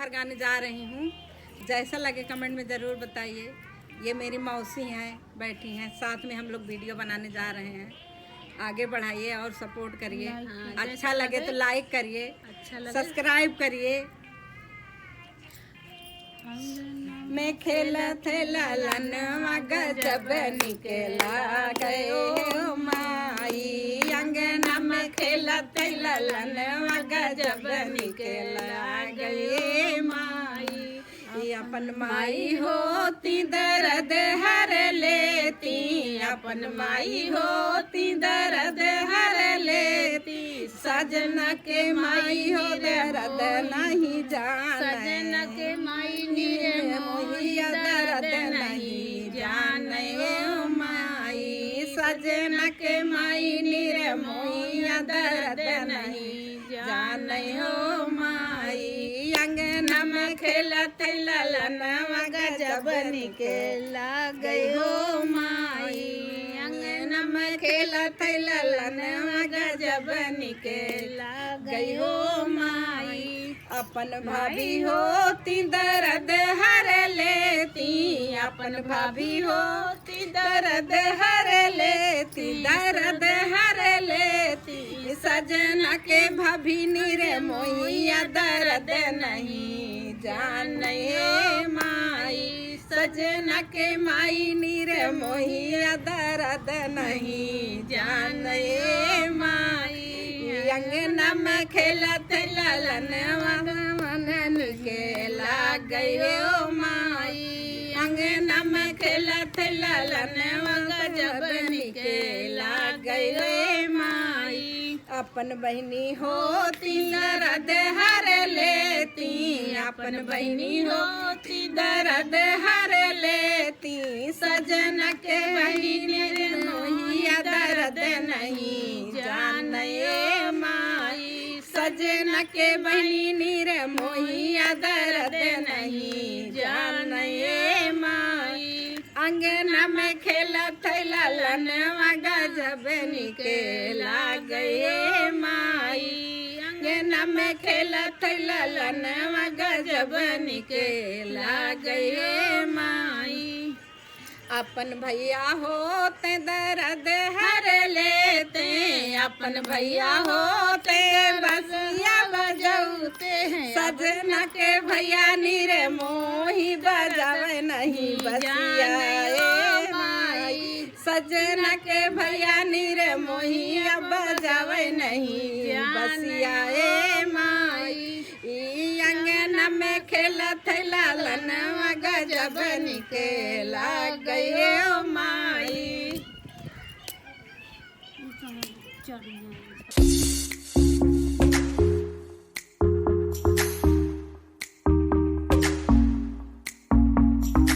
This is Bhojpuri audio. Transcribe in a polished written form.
बार गाने जा रही हूँ। जैसा लगे कमेंट में ज़रूर बताइए। ये मेरी मौसी हैं, बैठी हैं, साथ में हम लोग वीडियो बनाने जा रहे हैं। आगे बढ़ाइए और सपोर्ट करिए। अच्छा लगे तो लाइक करिए, सब्सक्राइब करिए। मैं खेला थे ललनवा गजब निकला गयो माई, अंगना में खेला थे ललनवा गजब निकला गए माई। अपन माई होती दर्द हर लेती, अपन माई होती दर्द हर लेती, सजना के माई हो दर्द नहीं जान, सजना के माई नीरे मोहिया दर्द नहीं जाने माई, सजना के माई नीरे मोहिया दर्द नहीं जाने हो माई। अंगना में खेलत ललनवा गजब निकला गयो माई, अंगना में खेलत ललनवा गजब निकला गयो माई। अपन भाभी होती दर्द हर लेती, अपन भाभी होती दर्द हर लेती, दर्द हर लेती, सजना के भाभी नीरे मोहिया दर्द नहीं जाने माई, सजना के माई नीरे मोहिया दर्द नहीं जाने माई। अंगना में खेलत ललनवा निकला गयो माई, अंगना में खेलत ललनवा गजब निकला गयो माई। अपन बहनी होती दर्द हर लेती, अपन बहनी होती दर्द हर लेती, सजन के बहनी मोहिया दर्द नहीं जाने माई, सजना के बहनी नीर मोहिया दर्द नहीं जाने माई। अंगना में खेलत ललनवा गजब निकला गए माई, अंगना में खेलत ललनवा गजब निकला गए माई। अपन भैया होते दर्द हर लेते, अपन भैया होते बसिया बजौते हैं, सजना के भैया नीरे मोही बजावे नहीं बसिया माई, सजना के भैया नीरे मोही बजावे नहीं बसिया माई। अंगना में खेलत ललनवा गजब निकला गयो माई।